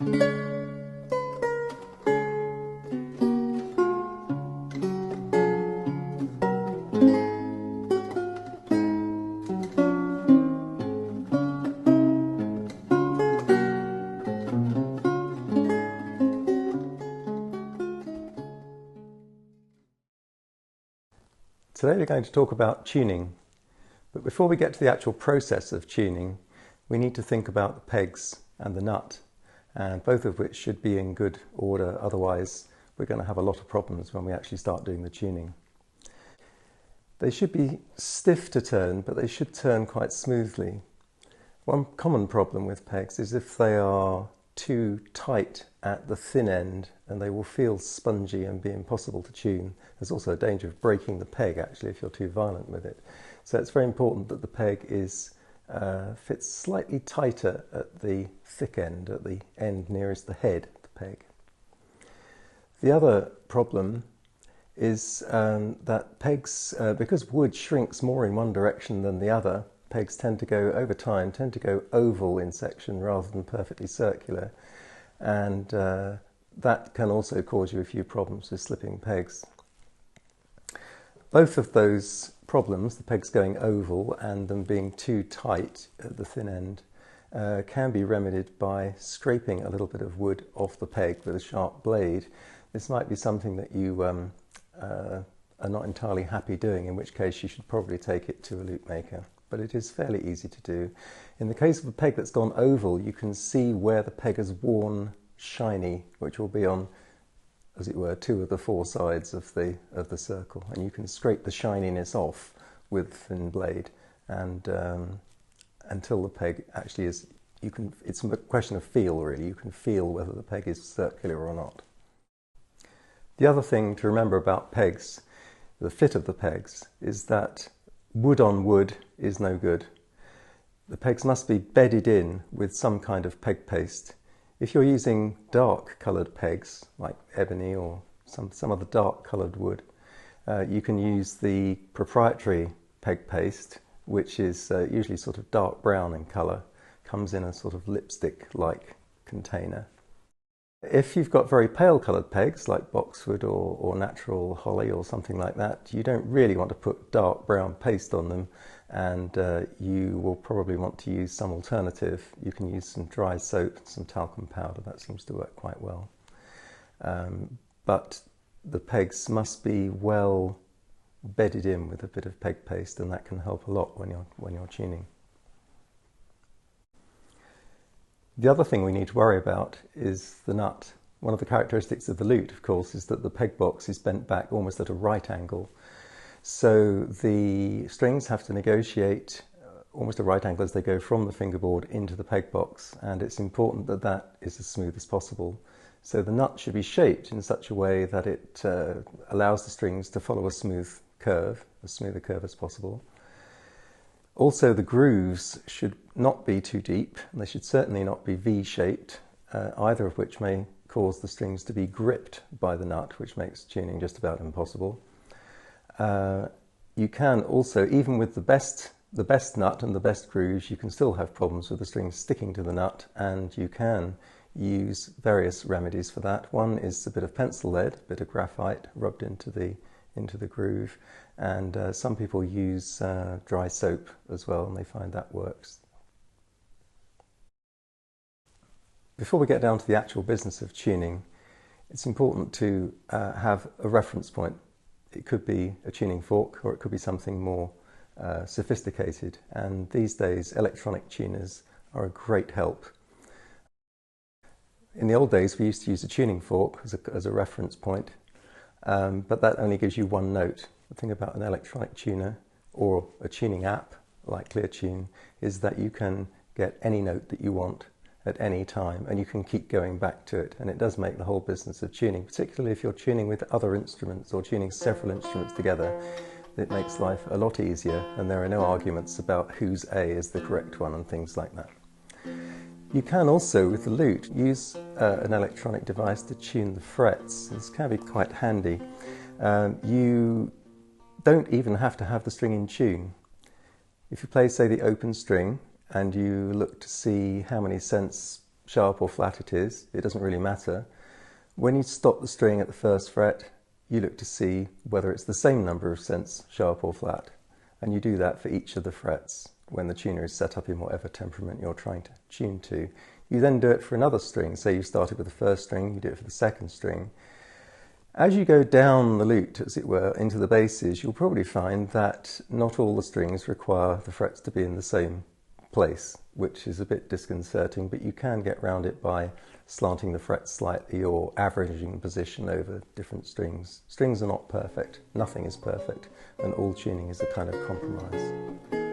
Today we're going to talk about tuning, but before we get to the actual process of tuning, we need to think about the pegs and the nut, and both of which should be in good order, otherwise we're going to have a lot of problems when we actually start doing the tuning. They should be stiff to turn, but they should turn quite smoothly. One common problem with pegs is if they are too tight at the thin end, and they will feel spongy and be impossible to tune. There's also a danger of breaking the peg actually if you're too violent with it. So it's very important that the peg fits slightly tighter at the thick end, at the end nearest the head of the peg. The other problem is that pegs, because wood shrinks more in one direction than the other, pegs tend to go, over time, tend to go oval in section rather than perfectly circular, and that can also cause you a few problems with slipping pegs. Both of those problems, the pegs going oval and them being too tight at the thin end, can be remedied by scraping a little bit of wood off the peg with a sharp blade. This might be something that you are not entirely happy doing, in which case you should probably take it to a lute maker. But it is fairly easy to do. In the case of a peg that's gone oval, you can see where the peg has worn shiny, which will be on, as it were, 2 of the 4 sides of the circle, and you can scrape the shininess off with a thin blade, and until the peg actually is, it's a question of feel really. You can feel whether the peg is circular or not. The other thing to remember about pegs, the fit of the pegs, is that wood on wood is no good. The pegs must be bedded in with some kind of peg paste. If you're using dark coloured pegs, like ebony or some other dark coloured wood, you can use the proprietary peg paste, which is usually sort of dark brown in colour, comes in a sort of lipstick-like container. If you've got very pale coloured pegs like boxwood or natural holly or something like that, you don't really want to put dark brown paste on them, and you will probably want to use some alternative. You can use some dry soap, some talcum powder. That seems to work quite well. But the pegs must be well bedded in with a bit of peg paste, and that can help a lot when you're tuning. The other thing we need to worry about is the nut. One of the characteristics of the lute, of course, is that the peg box is bent back almost at a right angle. So the strings have to negotiate almost a right angle as they go from the fingerboard into the peg box, and it's important that that is as smooth as possible. So the nut should be shaped in such a way that it allows the strings to follow a smooth curve, as smooth a curve as possible. Also, the grooves should not be too deep, and they should certainly not be V-shaped, either of which may cause the strings to be gripped by the nut, which makes tuning just about impossible. You can also, even with the best nut and the best grooves, you can still have problems with the strings sticking to the nut, and you can use various remedies for that. One is a bit of pencil lead, a bit of graphite rubbed into the groove, and some people use dry soap as well, and they find that works. Before we get down to the actual business of tuning, it's important to have a reference point. It could be a tuning fork, or it could be something more sophisticated, and these days electronic tuners are a great help. In the old days we used to use a tuning fork as a reference point, but that only gives you one note. The thing about an electronic tuner or a tuning app like ClearTune is that you can get any note that you want at any time, and you can keep going back to it, and it does make the whole business of tuning, particularly if you're tuning with other instruments or tuning several instruments together, it makes life a lot easier, and there are no arguments about whose A is the correct one and things like that. You can also, with the lute, use an electronic device to tune the frets. This can be quite handy. You don't even have to have the string in tune. If you play, say, the open string, and you look to see how many cents sharp or flat it is, it doesn't really matter. When you stop the string at the first fret, you look to see whether it's the same number of cents sharp or flat. And you do that for each of the frets when the tuner is set up in whatever temperament you're trying to tune to. You then do it for another string. Say you started with the first string, you do it for the second string. As you go down the lute, as it were, into the basses, you'll probably find that not all the strings require the frets to be in the same place, which is a bit disconcerting, but you can get around it by slanting the frets slightly or averaging position over different strings. Strings are not perfect, nothing is perfect, and all tuning is a kind of compromise.